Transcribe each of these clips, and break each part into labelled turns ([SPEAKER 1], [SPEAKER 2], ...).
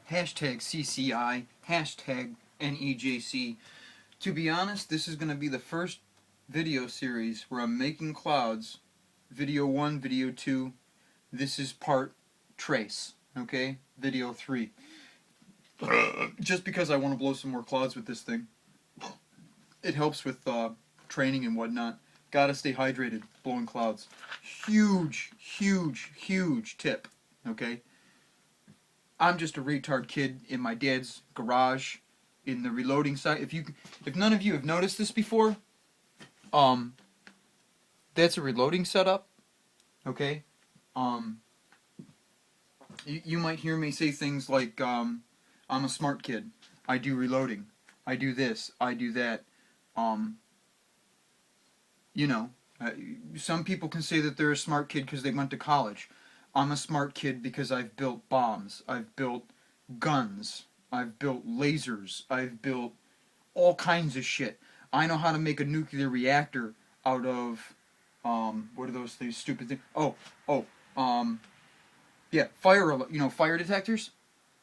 [SPEAKER 1] hashtag CCI, hashtag NEJC. To be honest, this is going to be the first video series where I'm making clouds. Video 1, video 2. This is part trace, okay? Video 3. Just because I want to blow some more clouds with this thing. It helps with training and whatnot. Gotta stay hydrated, blowing clouds. Huge, huge, huge tip, okay? I'm just a retard kid in my dad's garage in the reloading site. If none of you have noticed this before, that's a reloading setup, okay? You might hear me say things like, I'm a smart kid. I do reloading. I do this. I do that. Some people can say that they're a smart kid because they went to college. I'm a smart kid because I've built bombs. I've built guns. I've built lasers. I've built all kinds of shit. I know how to make a nuclear reactor out of, what are those things, stupid things? Yeah, fire detectors?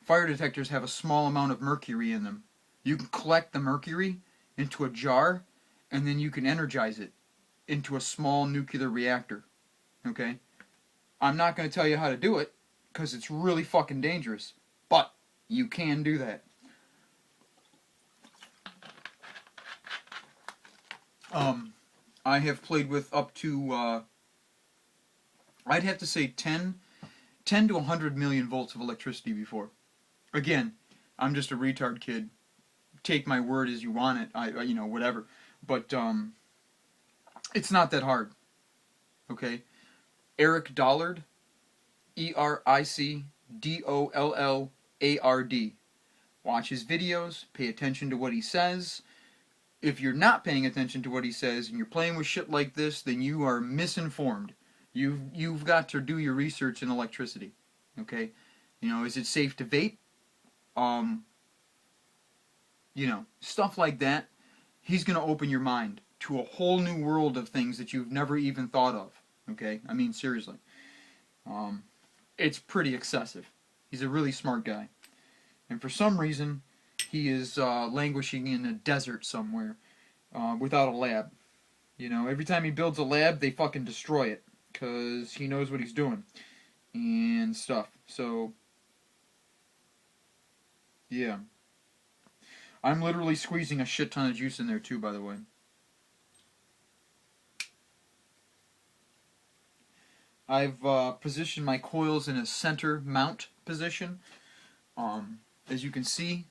[SPEAKER 1] Fire detectors have a small amount of mercury in them. You can collect the mercury into a jar, and then you can energize it into a small nuclear reactor. Okay? I'm not going to tell you how to do it, because it's really fucking dangerous. But you can do that. I have played with up to, I'd have to say 10 to 100 million volts of electricity before. Again, I'm just a retard kid. Take my word as you want it, whatever. But, it's not that hard. Okay? Eric Dollard, EricDollard. Watch his videos, pay attention to what he says. If you're not paying attention to what he says and you're playing with shit like this, then you are misinformed. You've got to do your research in electricity. Okay? Is it safe to vape? Stuff like that. He's going to open your mind to a whole new world of things that you've never even thought of. Okay? I mean, seriously. It's pretty excessive. He's a really smart guy. And for some reason, he is languishing in a desert somewhere without a lab. Every time he builds a lab, they fucking destroy it because he knows what he's doing and stuff. So, yeah. I'm literally squeezing a shit ton of juice in there too, by the way. I've positioned my coils in a center mount position. As you can see,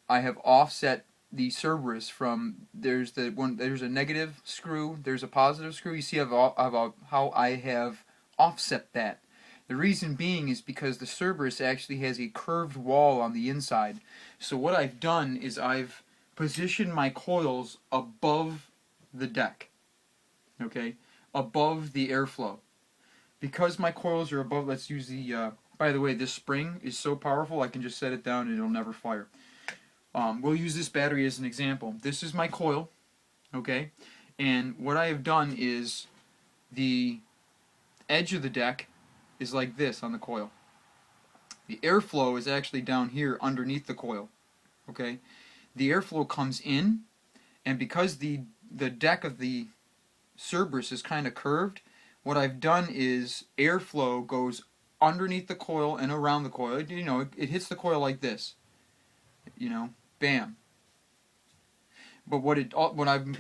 [SPEAKER 1] I have offset the Cerberus from, there's a negative screw, there's a positive screw. You see how I have offset that. The reason being is because the Cerberus actually has a curved wall on the inside. So what I've done is I've positioned my coils above the deck. Okay? Above the airflow. Because my coils are above, let's use the, by the way, this spring is so powerful I can just set it down and it'll never fire. We'll use this battery as an example. This is my coil, okay? And what I have done is the edge of the deck is like this on the coil. The airflow is actually down here underneath the coil, okay? The airflow comes in, and because the deck of the Cerberus is kind of curved, what I've done is airflow goes underneath the coil and around the coil. It hits the coil like this. Bam. But what I'm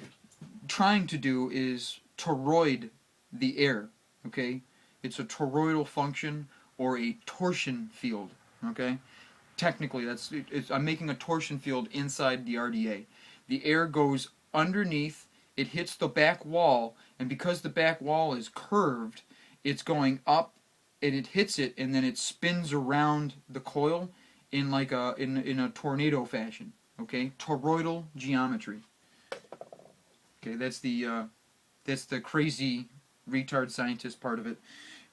[SPEAKER 1] trying to do is toroid the air, okay? It's a toroidal function or a torsion field, okay? Technically, I'm making a torsion field inside the RDA. The air goes underneath, it hits the back wall, and because the back wall is curved, it's going up, and it hits it, and then it spins around the coil in like in a tornado fashion. Okay, toroidal geometry. Okay, that's the crazy retard scientist part of it.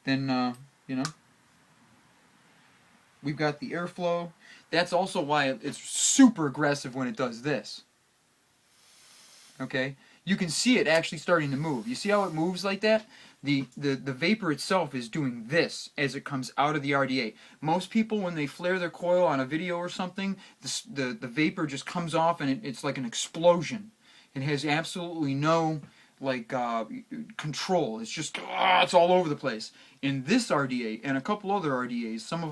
[SPEAKER 1] Then we've got the airflow. That's also why it's super aggressive when it does this. Okay, you can see it actually starting to move. You see how it moves like that? The vapor itself is doing this as it comes out of the RDA. Most people, when they flare their coil on a video or something, the vapor just comes off and it's like an explosion. It has absolutely no like control. It's just it's all over the place. In this RDA and a couple other RDAs, some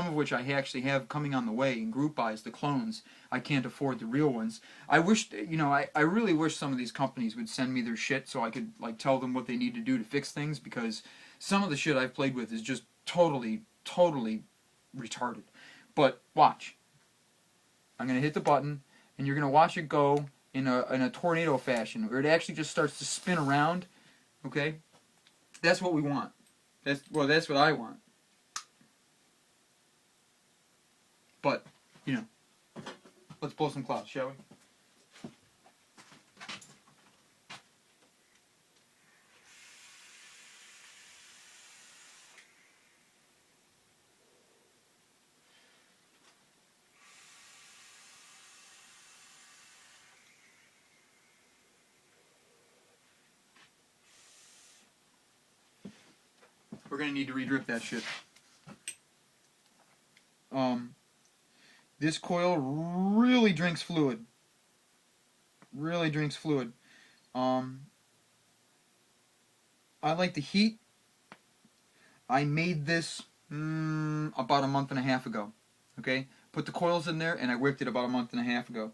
[SPEAKER 1] of which I actually have coming on the way in group buys, the clones. I can't afford the real ones. I wish, I really wish some of these companies would send me their shit so I could like tell them what they need to do to fix things, because some of the shit I've played with is just totally retarded. But watch. I'm gonna hit the button, and you're gonna watch it go in a tornado fashion, where it actually just starts to spin around. Okay, that's what we want. That's what I want. But let's blow some clouds, shall we? We're gonna need to redrip that shit. This coil really drinks fluid. Really drinks fluid. I like the heat. I made this about a month and a half ago. Okay, put the coils in there and I whipped it about a month and a half ago.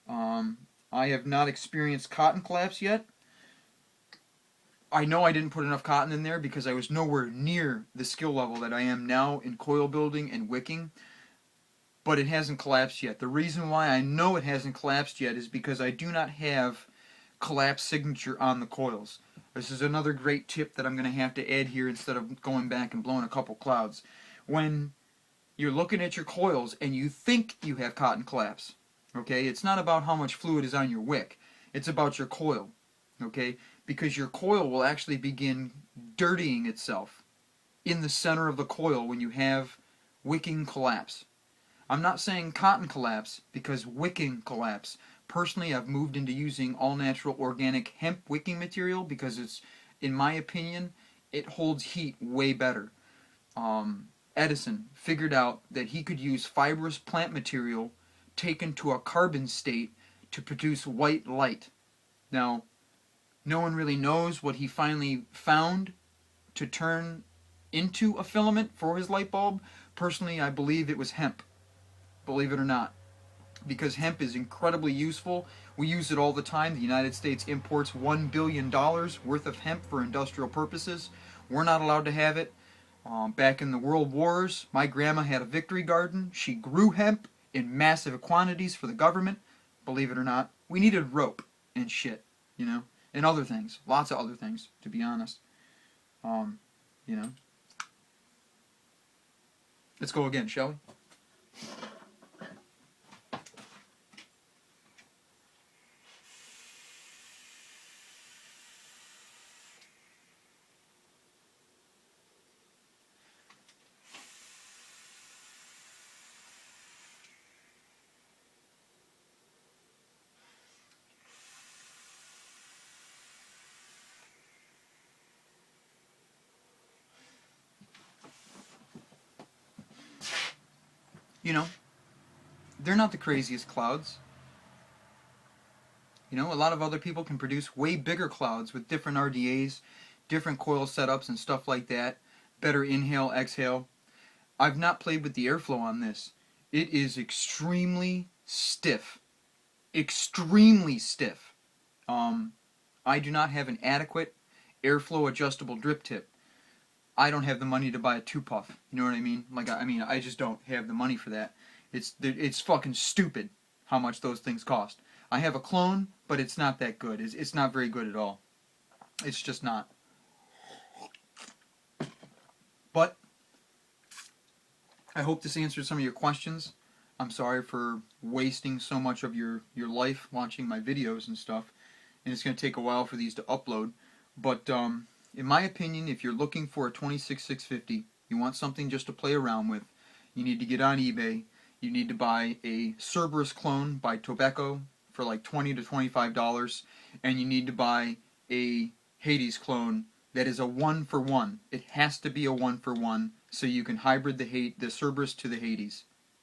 [SPEAKER 1] I have not experienced cotton collapse yet. I know I didn't put enough cotton in there because I was nowhere near the skill level that I am now in coil building and wicking. But it hasn't collapsed yet. The reason why I know it hasn't collapsed yet is because I do not have collapse signature on the coils. This is another great tip that I'm going to have to add here instead of going back and blowing a couple clouds. When you're looking at your coils and you think you have cotton collapse, okay, it's not about how much fluid is on your wick. It's about your coil, okay, because your coil will actually begin dirtying itself in the center of the coil when you have wicking collapse. I'm not saying cotton collapse, because wicking collapse. Personally, I've moved into using all-natural organic hemp wicking material because it's, in my opinion, it holds heat way better. Edison figured out that he could use fibrous plant material taken to a carbon state to produce white light. Now, no one really knows what he finally found to turn into a filament for his light bulb. Personally, I believe it was hemp. Believe it or not, because hemp is incredibly useful. We use it all the time. The United States imports $1 billion worth of hemp for industrial purposes. We're not allowed to have it. Back in the World Wars, my grandma had a victory garden. She grew hemp in massive quantities for the government. Believe it or not, we needed rope and shit, and other things. Lots of other things, to be honest. Let's go again, shall we? They're not the craziest clouds. A lot of other people can produce way bigger clouds with different RDAs, different coil setups and stuff like that. Better inhale, exhale. I've not played with the airflow on this. It is extremely stiff. Extremely stiff. I do not have an adequate airflow adjustable drip tip. I don't have the money to buy a 2-puff. You know what I mean? I just don't have the money for that. It's fucking stupid how much those things cost. I have a clone, but it's not that good. It's not very good at all. It's just not. But I hope this answers some of your questions. I'm sorry for wasting so much of your life watching my videos and stuff. And it's going to take a while for these to upload. But in my opinion, if you're looking for a 26650, you want something just to play around with, you need to get on eBay. You need to buy a Cerberus clone by Tobacco for like $20 to $25, and you need to buy a Hades clone that is a 1-for-1. It has to be a 1-for-1 so you can hybrid the Cerberus to the Hades.